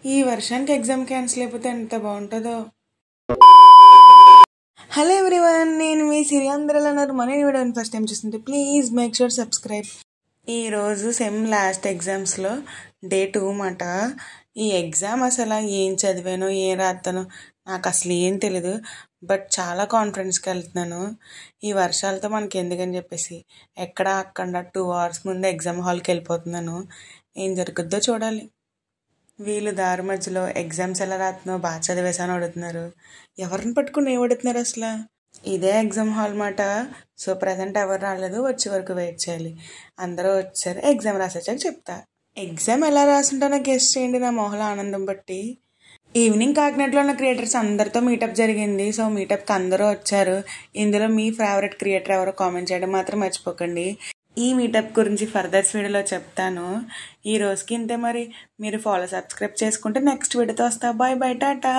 ఈ వర్షానికి exam cancel అయిపోతే ఎంత బాగుంటుందో. హలో ఎవ్రీవన్, నేను మీ సిరి. అందరూ అన్నారు మన వీడియోని ఫస్ట్ టైం చూస్తుంటే ప్లీజ్ మేక్ షూర్ సబ్స్క్రైబ్. ఈరోజు సెమ్ లాస్ట్ ఎగ్జామ్స్లో డే 2 మాట. ఈ ఎగ్జామ్ అసలు ఏం చదివానో ఏం రాస్తానో నాకు అసలు ఏం తెలీదు. బట్ చాలా కాన్ఫిడెన్స్కి వెళ్తున్నాను. ఈ వర్షాలతో మనకి ఎందుకని చెప్పేసి ఎక్కడ అక్కడ 2 hours ముందు ఎగ్జామ్ హాల్కి వెళ్ళిపోతున్నాను. ఏం జరుగుద్దో చూడాలి. వీళ్ళు దారి మధ్యలో ఎగ్జామ్స్ ఎలా రాస్తున్నావు, బాగా చదివేసాను అడుగుతున్నారు. ఎవరిని పట్టుకుని ఏం అడుగుతున్నారు అసలు? ఇదే ఎగ్జామ్ హాల్ మాట. సో ప్రజెంట్ ఎవరు రాలేదు, వచ్చే వరకు వెయిట్ చేయాలి. అందరూ వచ్చారు, ఎగ్జామ్ రాసేసాక చెప్తా. ఎగ్జామ్ ఎలా రాసుంటానో గెస్ట్ చేయండి నా మొహల ఆనందం బట్టి. ఈవినింగ్ కాకినాడలో ఉన్న క్రియేటర్స్ అందరితో మీటప్ జరిగింది. సో మీటప్కి అందరూ వచ్చారు. ఇందులో మీ ఫేవరెట్ క్రియేటర్ ఎవరో కామెంట్ చేయడం మాత్రం మర్చిపోకండి. ఈ మీటప్ గురించి ఫర్దర్స్ వీడియోలో చెప్తాను. ఈ రోజుకి ఇంతే మరి. మీరు సబ్స్క్రైబ్ చేసుకుంటే నెక్స్ట్ వీడియోతో వస్తా. Bye bye, Tata.